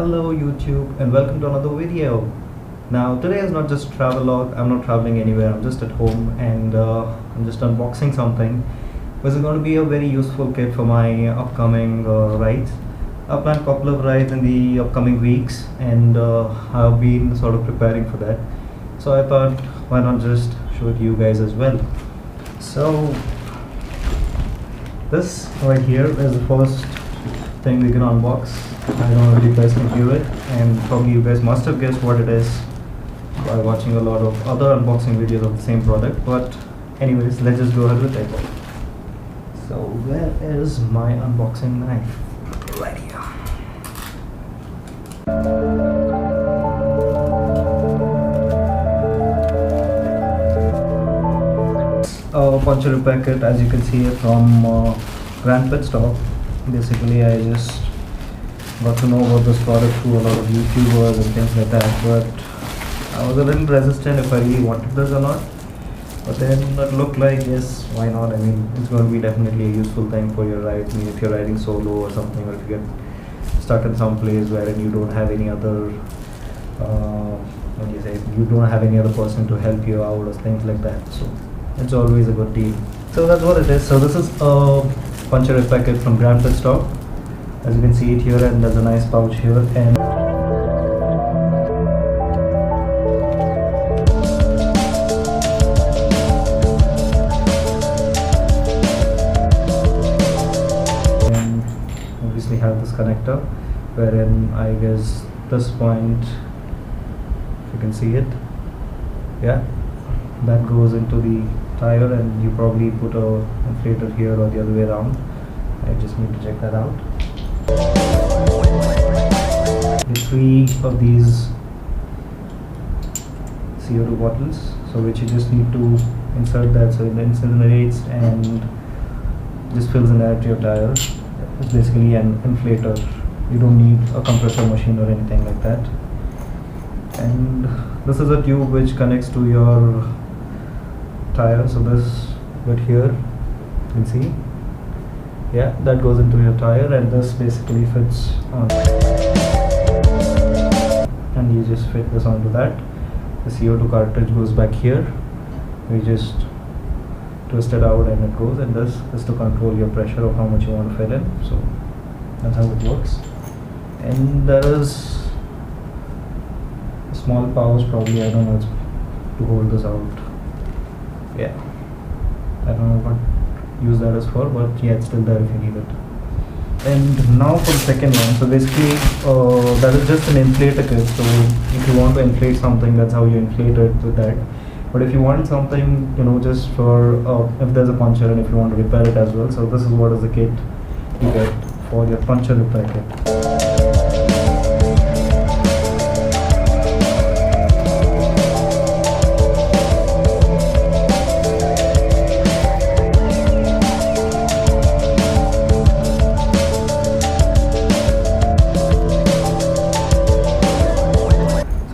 Hello YouTube and welcome to another video. Now today is not just travel log. I'm not traveling anywhere. I'm just at home and I'm just unboxing something which is going to be a very useful kit for my upcoming rides. I've planned a couple of rides in the upcoming weeks and I've been sort of preparing for that. So I thought why not just show it to you guys as well. So this right here is the first thing we can unbox. I don't know if you guys can hear it, and probably you guys must have guessed what it is by watching a lot of other unboxing videos of the same product, but anyways, let's just go ahead with it. So where is my unboxing knife? Right here. A puncture repair kit, as you can see it from Grand Pit Stop. Basically I just got to know about this product through a lot of YouTubers and things like that, but I was a little resistant if I really wanted this or not. But then it looked like, yes, why not? I mean, it's going to be definitely a useful thing for your ride. I mean, if you're riding solo or something, or if you get stuck in some place where you don't have any other you don't have any other person to help you out or things like that, so it's always a good deal. So that's what it is. So this is a puncture repair kit from Grand Pit Stop. As you can see it here, and there's a nice pouch here, and obviously have this connector wherein I guess this point, if you can see it, yeah, that goes into the tire, and you probably put a inflator here or the other way around. I just need to check that out. The 3 of these CO2 bottles, so which you just need to insert that, so it incinerates and just fills in air to your tire. It's basically an inflator. You don't need a compressor machine or anything like that. And this is a tube which connects to your tire, so this bit here, you can see, yeah, that goes into your tire, and this basically fits on, and you just fit this onto that. The CO2 cartridge goes back here, we just twist it out and it goes, and this is to control your pressure of how much you want to fill in. So that's how it works. And there is a small pouch, probably, I don't know, it's to hold this out. Yeah, I don't know what use that is for, but yeah, it's still there if you need it. And now for the second one. So basically that is just an inflator kit. So if you want to inflate something, that's how you inflate it with that. But if you want something, you know, just for if there's a puncture and if you want to repair it as well, so this is what is the kit you get for your puncture repair kit.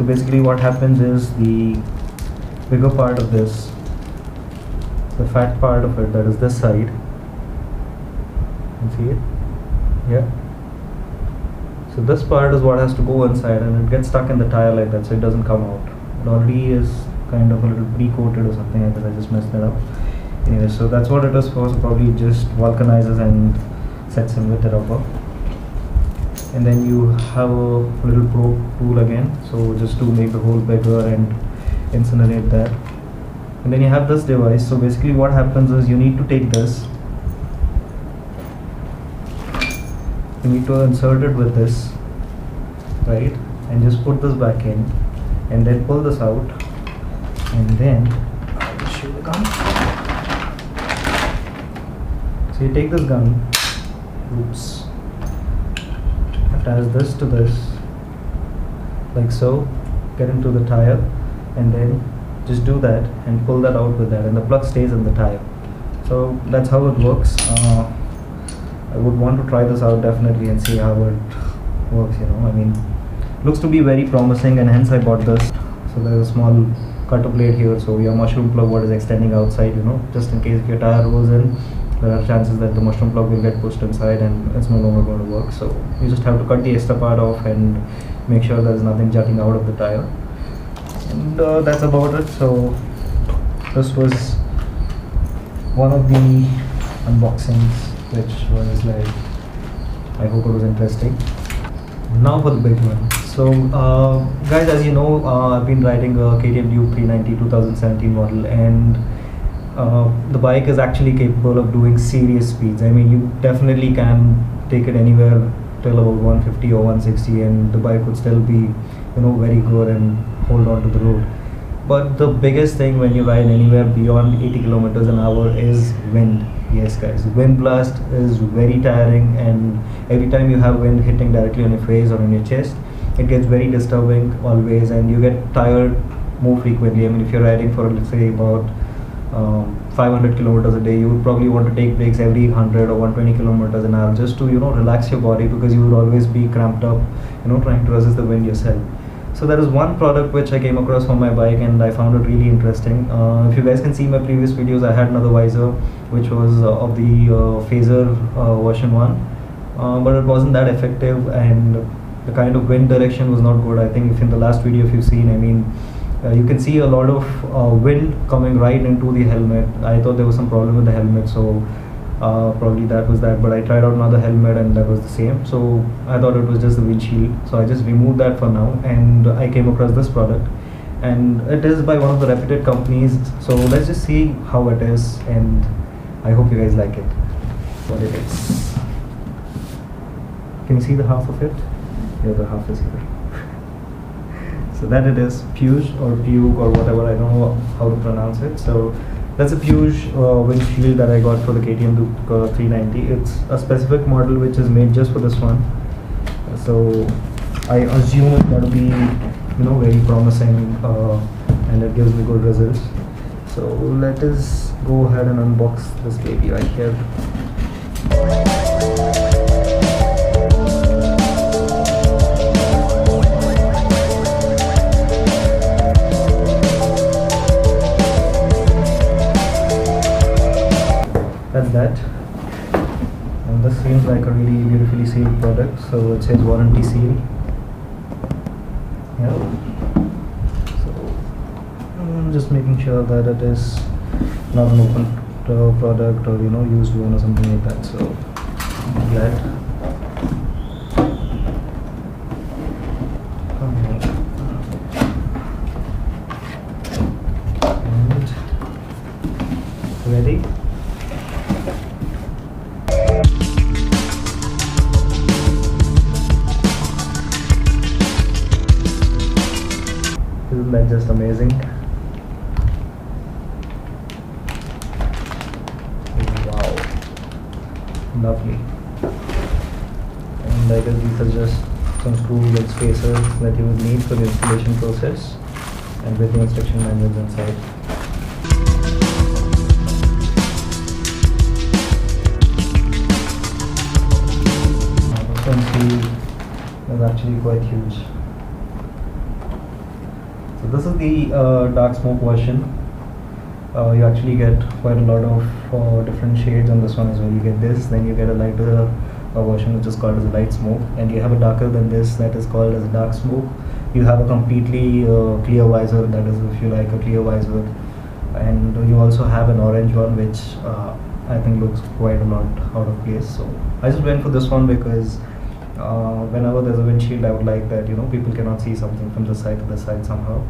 Basically what happens is the bigger part of this, the fat part of it, that is this side, you can see it, yeah, so this part is what has to go inside, and it gets stuck in the tire like that, so it doesn't come out. It already is kind of a little pre-coated or something like that. I just messed it up. Anyway, so that's what it is for. So probably it just vulcanizes and sets in with the rubber. And then you have a little probe tool again, so just to make the hole bigger and incinerate that. And then you have this device. So basically what happens is you need to take this, you need to insert it with this, right, and just put this back in, and then pull this out, and then I'll just show the gun. So you take this gun, oops, attach this to this like so, get into the tire, and then just do that and pull that out with that, and the plug stays in the tire. So that's how it works. I would want to try this out definitely and see how it works, you know. I mean, looks to be very promising, and hence I bought this. So there's a small cutter blade here, so your mushroom plug what is extending outside, you know, just in case if your tire rolls in, there are chances that the mushroom plug will get pushed inside and it's no longer going to work. So you just have to cut the extra part off and make sure there's nothing jutting out of the tire. And that's about it. So this was one of the unboxings, which was like, I hope it was interesting. Now for the big one. So guys, as you know, I've been riding a KTM D390 2017 model, and the bike is actually capable of doing serious speeds. I mean, you definitely can take it anywhere till about 150 or 160 and the bike would still be, very good and hold on to the road. But the biggest thing when you ride anywhere beyond 80 kilometers an hour is wind. Yes guys, wind blast is very tiring, and every time you have wind hitting directly on your face or on your chest, it gets very disturbing always, and you get tired more frequently. I mean, if you're riding for, let's say, about 500 kilometers a day, you would probably want to take breaks every 100 or 120 kilometers an hour just to relax your body, because you would always be cramped up, trying to resist the wind yourself. So there is one product which I came across on my bike and I found it really interesting. If you guys can see my previous videos, I had another visor which was of the Phaser version 1, but it wasn't that effective, and the kind of wind direction was not good. I think if in the last video if you've seen, I mean, you can see a lot of wind coming right into the helmet. I thought there was some problem with the helmet, so probably that was that, but I tried out another helmet and that was the same, so I thought it was just the windshield, so I just removed that for now, and I came across this product, and it is by one of the reputed companies. So let's just see how it is, and I hope you guys like it, what it is. Can you see the half of it? The other half is here. So that it is Puge or Puke or whatever, I don't know how to pronounce it. So that's a Puge windshield that I got for the KTM 390. It's a specific model which is made just for this one. So I assume it's going to be, very promising, and it gives me good results. So let us go ahead and unbox this baby right here. That's that, and this seems like a really beautifully sealed product. So it says warranty seal. Yeah. So I'm just making sure that it is not an open product or used one or something like that. So I'm glad. And ready. Isn't that just amazing? Wow, lovely. And I guess these are just some screws and spacers that you would need for the installation process, and with the instruction manuals inside. The front seal is actually quite huge. So this is the dark smoke version. You actually get quite a lot of different shades on this one as well. You get this, then you get a lighter version which is called as a light smoke, and you have a darker than this that is called as a dark smoke. You have a completely clear visor, that is, if you like, a clear visor, and you also have an orange one which I think looks quite a lot out of place. So I just went for this one because whenever there's a windshield, I would like that people cannot see something from the side to the side somehow,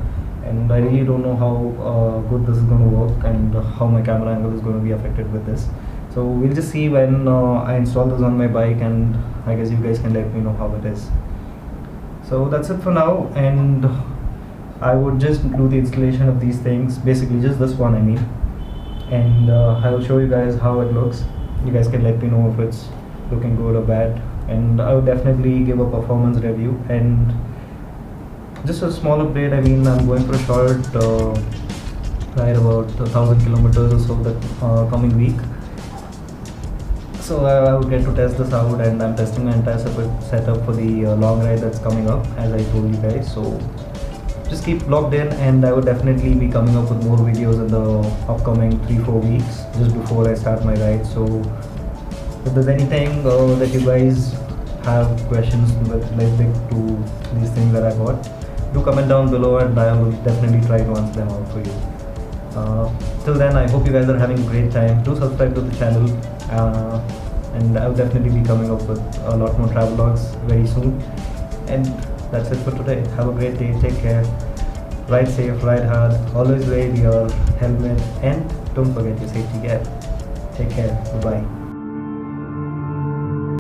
and I really don't know how good this is going to work and how my camera angle is going to be affected with this. So we'll just see when I install this on my bike, and I guess you guys can let me know how it is. So that's it for now, and I would just do the installation of these things, basically just this one I mean, and I will show you guys how it looks. You guys can let me know if it's looking good or bad, and I would definitely give a performance review. And just a small update, I mean, I'm going for a short ride, about 1,000 kilometers or so that coming week. So I would get to test this out, and I'm testing my entire setup for the long ride that's coming up, as I told you guys. So just keep logged in, and I would definitely be coming up with more videos in the upcoming 3-4 weeks just before I start my ride. So if there's anything that you guys have questions related to these things that I got, do comment down below and I will definitely try to answer them out for you. Till then, I hope you guys are having a great time. Do subscribe to the channel, and I'll definitely be coming up with a lot more travel vlogs very soon. And that's it for today. Have a great day, take care, ride safe, ride hard, always wear your helmet, and don't forget your safety gear. Take care, bye bye.